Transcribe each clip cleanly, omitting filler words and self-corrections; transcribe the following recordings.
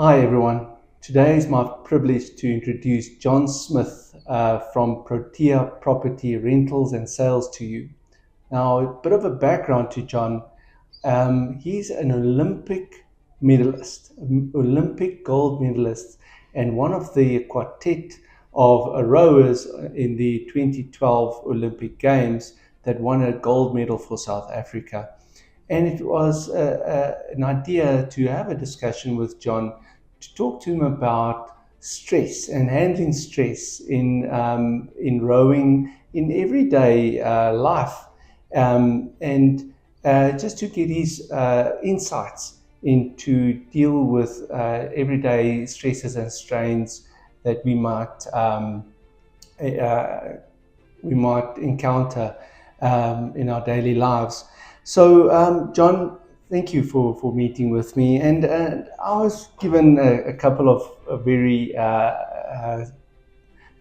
Hi everyone. Today is my privilege to introduce John Smith from Protea Property Rentals and Sales to you. Now, a bit of a background to John. He's an Olympic medalist, Olympic gold medalist, and one of the quartet of rowers in the 2012 Olympic Games that won a gold medal for South Africa. And it was an idea to have a discussion with John to talk to him about stress and handling stress in rowing in everyday life, and just to get his insights into deal with everyday stresses and strains that we might encounter in our daily lives. So, John, thank you for meeting with me. And I was given a couple of very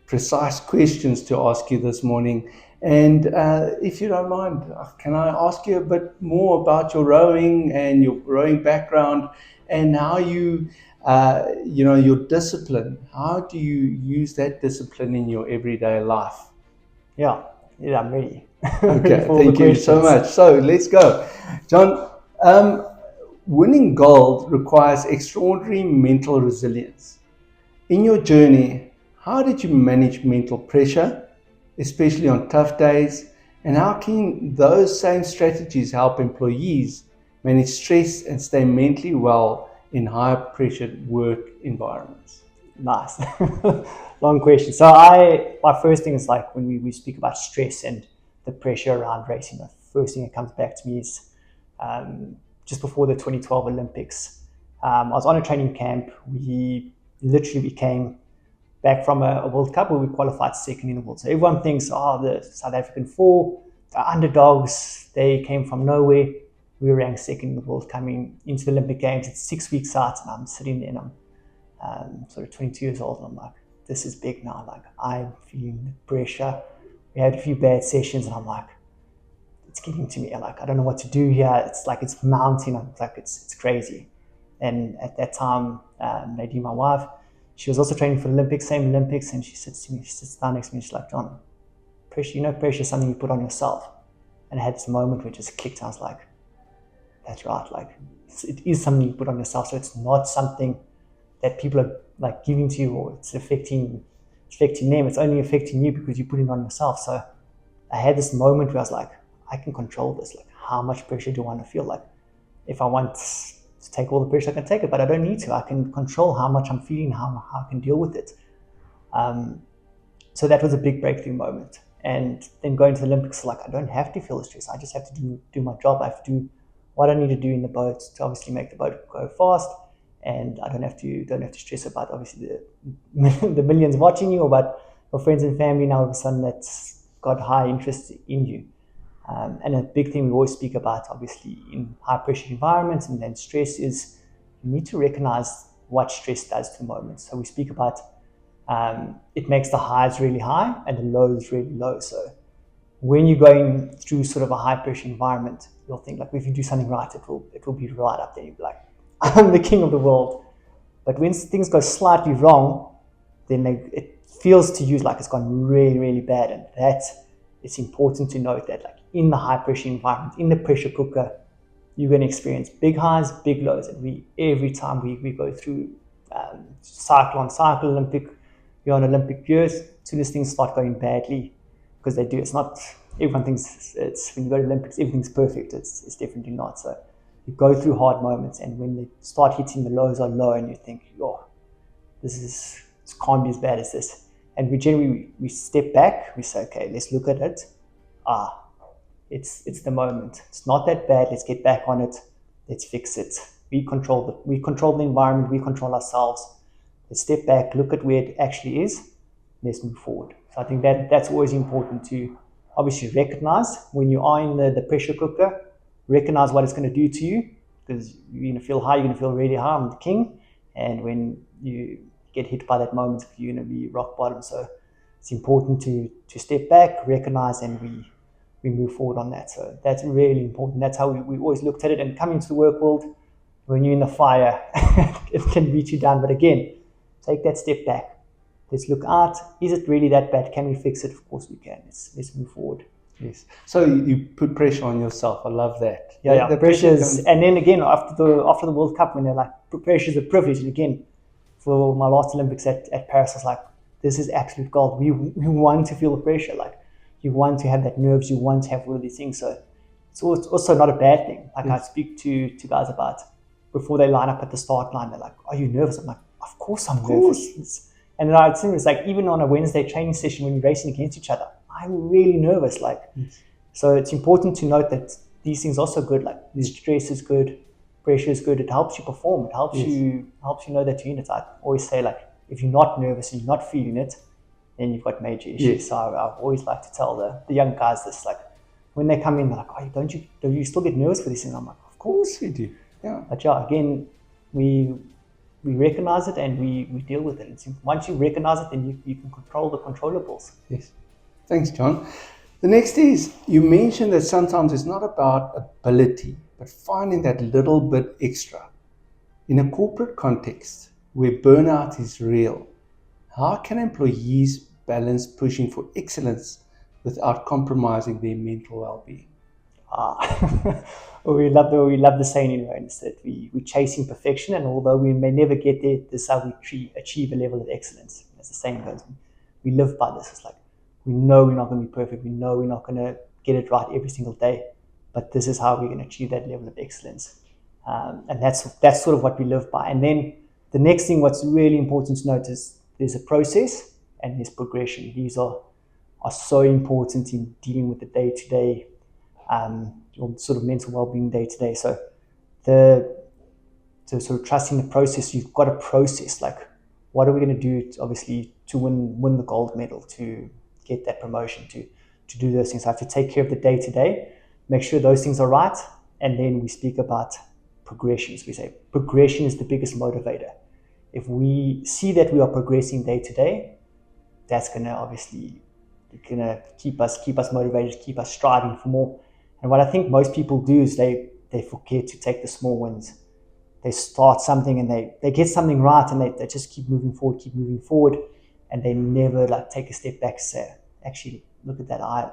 precise questions to ask you this morning. And if you don't mind, can I ask you a bit more about your rowing and your rowing background and how your discipline? How do you use that discipline in your everyday life? Yeah, I'm ready. Okay, For thank you so questions. much. So let's go. John, winning gold requires extraordinary mental resilience. In your journey, how did you manage mental pressure, especially on tough days? And how can those same strategies help employees manage stress and stay mentally well in high pressured work environments? Nice. Long question. My first thing is like when we speak about stress and the pressure around racing, the first thing that comes back to me is just before the 2012 Olympics. I was on a training camp. We literally came back from a World Cup where we qualified second in the world. So everyone thinks, the South African four, the underdogs, they came from nowhere. We were ranked second in the world coming into the Olympic Games. It's 6 weeks out, and I'm sitting there and I'm sort of 22 years old, and I'm like, this is big now. Like, I'm feeling the pressure. We had a few bad sessions, and I'm like, it's getting to me. Like, I don't know what to do here. It's like it's mounting. I'm like, it's crazy. And at that time, Nadine, my wife, she was also training for the Olympics, same Olympics, and she sits down next to me, and she's like, John, pressure is something you put on yourself. And I had this moment where it just clicked. I was like, that's right. Like, it is something you put on yourself. So it's not something that people are like giving to you or it's affecting them. It's only affecting you because you put it on yourself. So I had this moment where I was like, I can control this. Like, how much pressure do I want to feel? Like, if I want to take all the pressure, I can take it, but I don't need to. I can control how much I'm feeling, how I can deal with it. So that was a big breakthrough moment. And then going to the Olympics, like, I don't have to feel the stress. I just have to do my job. I have to do what I need to do in the boat to obviously make the boat go fast. And I don't have to stress about obviously the millions watching you or about your friends and family now all of a sudden that's got high interest in you. And a big thing we always speak about, obviously, in high pressure environments and then stress is you need to recognize what stress does to the moment. So we speak about it makes the highs really high and the lows really low. So when you're going through sort of a high pressure environment, you'll think like if you do something right, it will be right up there. You'll be like, I'm the king of the world. But when things go slightly wrong, then it feels to you like it's gone really, really bad. And it's important to note that like in the high pressure environment, in the pressure cooker, you're going to experience big highs, big lows. And every time we go through cycle on cycle, you're on Olympic years, as soon as things start going badly, because they do, it's not, everyone thinks it's when you go to Olympics, everything's perfect. It's definitely not. So you go through hard moments, and when they start hitting the lows are low, and you think, this can't be as bad as this. And we step back, we say, okay, let's look at it. It's the moment. It's not that bad. Let's get back on it. Let's fix it. We control the environment. We control ourselves. Let's step back, look at where it actually is. Let's move forward. So I think that's always important to obviously recognize when you are in the pressure cooker. Recognize what it's going to do to you, because you're going to feel high. You're going to feel really high. I'm the king. And when you get hit by that moment, you're going to be rock bottom. So it's important to step back, recognize, and we move forward on that. So that's really important. That's how we always looked at it. And coming to the work world, when you're in the fire, it can beat you down. But again, take that step back. Let's look out. Is it really that bad? Can we fix it? Of course we can. Let's move forward. Yes. So you put pressure on yourself. I love that. Yeah, The pressures. And then again, after the World Cup, when they're like, pressure is a privilege. And again, for my last Olympics at Paris, I was like, this is absolute gold. We want to feel the pressure. Like, you want to have that nerves. You want to have all of these things. So it's also not a bad thing. Like, I speak to guys about before they line up at the start line. They're like, "Are you nervous?" I'm like, "Of course I'm nervous." And then I think it's like, even on a Wednesday training session when we're racing against each other, I'm really nervous. Like, so it's important to note that these things are also good. Like, this stress is good, pressure is good. It helps you perform. It helps you know that you're in it. I always say, like, if you're not nervous and you're not feeling it, then you've got major issues. Yes. So I always like to tell the young guys this, like, when they come in, they're like, "Oh, don't you still get nervous for these things?" I'm like, "Of course we do." Yeah. But yeah, again, we recognize it and we deal with it. Once you recognize it, then you can control the controllables. Yes. Thanks, John. The next is, you mentioned that sometimes it's not about ability, but finding that little bit extra. In a corporate context where burnout is real, how can employees balance pushing for excellence without compromising their mental well-being? We love the saying in Medalist that we're chasing perfection, and although we may never get there, this is how we achieve a level of excellence. As the saying goes, we live by this. It's like, we know we're not going to be perfect. We know we're not going to get it right every single day, but this is how we're going to achieve that level of excellence. And that's sort of what we live by. And then the next thing, what's really important to note is there's a process and there's progression. These are so important in dealing with the day-to-day, or sort of mental well-being day-to-day. So sort of trusting the process, you've got a process. Like, what are we going to do to win the gold medal, to get that promotion, to do those things? I have to take care of the day-to-day, make sure those things are right, and then we speak about progressions. We say progression is the biggest motivator. If we see that we are progressing day-to-day, that's going to obviously keep us motivated, keep us striving for more. And what I think most people do is they forget to take the small wins. They start something and they get something right, and they just keep moving forward, and they never like take a step back and say, actually, look at that, I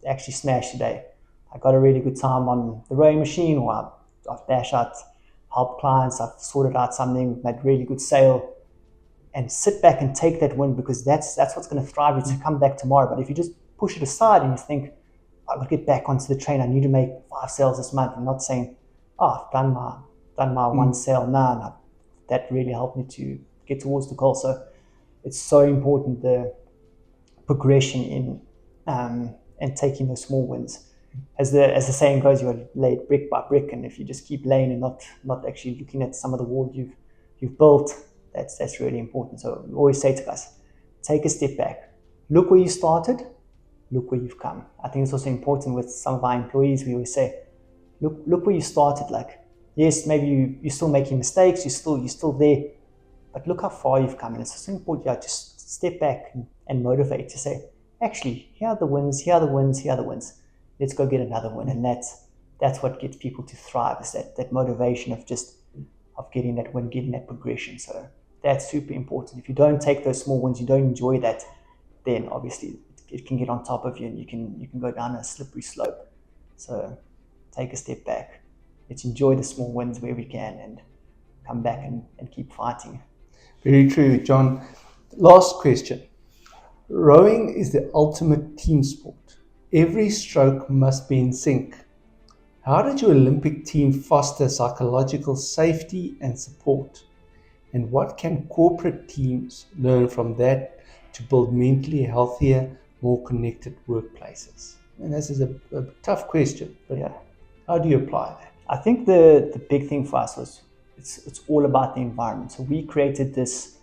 actually smashed today. I got a really good time on the rowing machine, or I've dashed out, helped clients, I've sorted out something, made really good sale. And sit back and take that win, because that's what's going to thrive you to come back tomorrow. But if you just push it aside and you think, I've got to get back onto the train, I need to make 5 sales this month, I'm not saying, I've done my one sale now, and that really helped me to get towards the goal. So it's so important, the progression in and taking those small wins. As the saying goes, you're laid brick by brick, and if you just keep laying and not actually looking at some of the wall you've built, that's really important. So we always say to us, take a step back, look where you started, look where you've come. I think it's also important with some of our employees. We always say, look where you started. Like, yes, maybe you're still making mistakes, you're still there, but look how far you've come. And it's so important, just step back and motivate to say, actually, here are the wins, here are the wins, here are the wins. Let's go get another win. And that's what gets people to thrive, is that motivation of getting that win, getting that progression. So that's super important. If you don't take those small wins, you don't enjoy that, then obviously it can get on top of you, and you can go down a slippery slope. So take a step back. Let's enjoy the small wins where we can, and come back and keep fighting. Very true, John. Last question. Rowing is the ultimate team sport. Every stroke must be in sync. How did your Olympic team foster psychological safety and support? And what can corporate teams learn from that to build mentally healthier, more connected workplaces? And this is a tough question, but Yeah. how do you apply that? I think the big thing for us was it's all about the environment. So we created this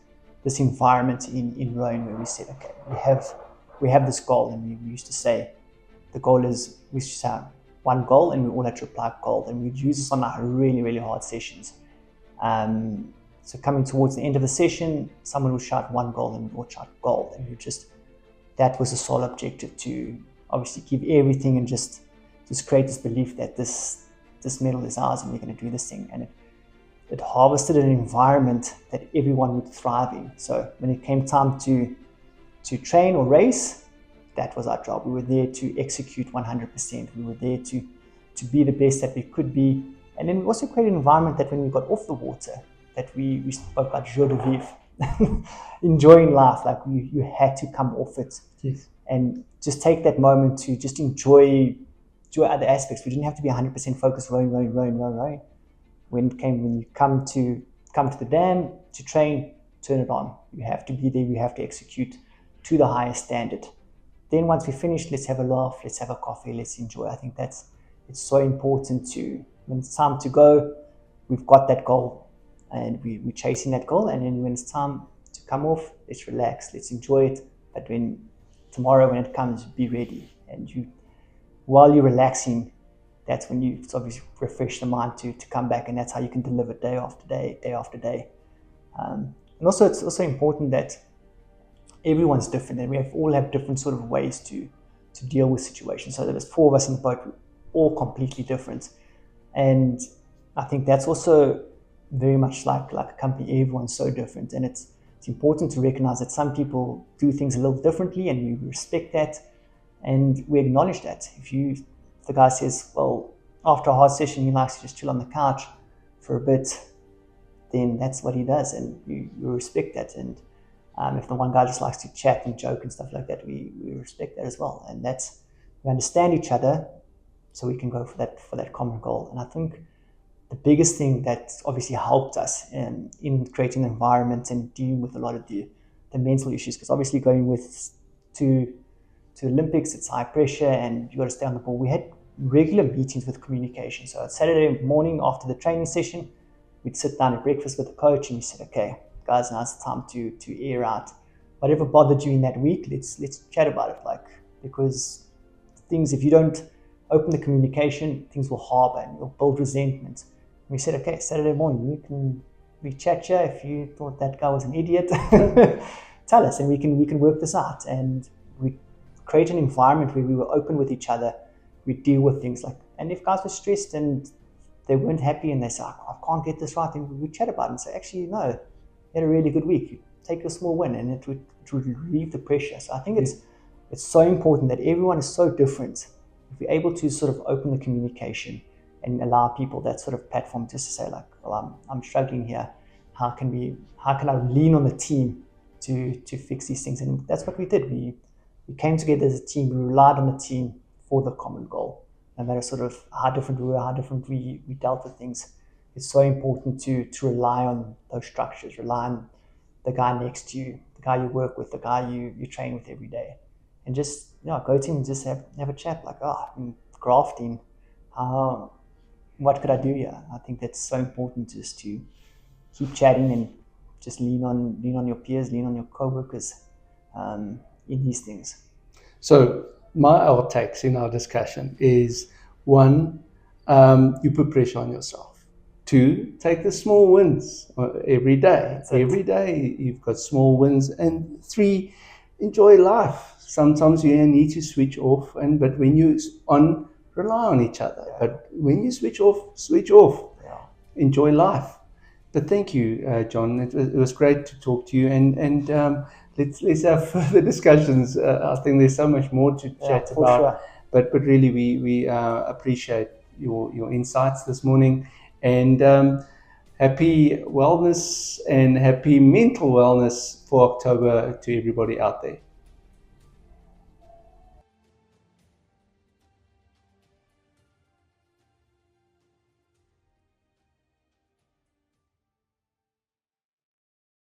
environment in rowing where we said, okay, we have this goal, and we used to say the goal is, we used to have one goal, and we all had to apply goal, and we'd use this on our really, really hard sessions. So coming towards the end of the session, someone would shout one goal, and we would shout goal, and that was the sole objective, to obviously give everything and just create this belief that this medal is ours, and we're going to do this thing. And it harvested an environment that everyone would thrive in. So when it came time to train or race, that was our job. We were there to execute 100%. We were there to be the best that we could be. And then we also created an environment that when we got off the water, that we spoke about joie de vivre, enjoying life. Like you had to come off it. Yes. And just take that moment to just enjoy other aspects. We didn't have to be 100% focused rowing. When you come to the dam to train, turn it on. You have to be there. You have to execute to the highest standard. Then once we finish, let's have a laugh. Let's have a coffee. Let's enjoy. I think it's so important to, when it's time to go, we've got that goal and we're chasing that goal. And then when it's time to come off, let's relax. Let's enjoy it. But tomorrow when it comes, be ready. And while you're relaxing, that's when you obviously refresh the mind to come back, and that's how you can deliver day after day, day after day. And also, it's also important that everyone's different, and we all have different sort of ways to deal with situations. So there's 4 of us in the boat, we're all completely different, and I think that's also very much like a company. Everyone's so different, and it's important to recognize that some people do things a little differently, and we respect that, and we acknowledge that. If the guy says, well, after a hard session, he likes to just chill on the couch for a bit, then that's what he does, and you respect that. And if the one guy just likes to chat and joke and stuff like that, we respect that as well. And we understand each other, so we can go for that common goal. And I think the biggest thing that obviously helped us in creating an environment and dealing with a lot of the mental issues, because obviously going to Olympics, it's high pressure and you got to stay on the ball. We had regular meetings with communication. So Saturday morning after the training session, we'd sit down at breakfast with the coach and we said, okay, guys, now it's time to air out whatever bothered you in that week. Let's chat about it, because things, if you don't open the communication, things will harbor and you'll build resentment. And we said, okay, Saturday morning, we chat here. If you thought that guy was an idiot, tell us and we can work this out. And we create an environment where we were open with each other. We deal with things and if guys were stressed and they weren't happy and they say, I can't get this right, and we chat about it and say, actually, no, you had a really good week. You take your small win and it would relieve the pressure. So I think it's so important that everyone is so different. If we're able to sort of open the communication and allow people that sort of platform just to say well, I'm struggling here. How can I lean on the team to fix these things? And that's what we did. We came together as a team. We relied on the team for the common goal. No matter sort of how different we were, how different we dealt with things, it's so important to rely on those structures, rely on the guy next to you, the guy you work with, the guy you train with every day. And just go to him and just have a chat I'm grafting. What could I do here? I think that's so important, just to keep chatting and just lean on your peers, lean on your co-workers in these things. So my outtakes in our discussion is 1, you put pressure on yourself. 2, take the small wins every day. Every day you've got small wins. And 3, enjoy life. Sometimes you need to switch off, but when you're on, rely on each other. Yeah. But when you switch off. Yeah. Enjoy life. But thank you, John. It was great to talk to you, and let's have further discussions. I think there's so much more to chat about. Sure. But really, we appreciate your insights this morning, and happy wellness and happy mental wellness for October to everybody out there.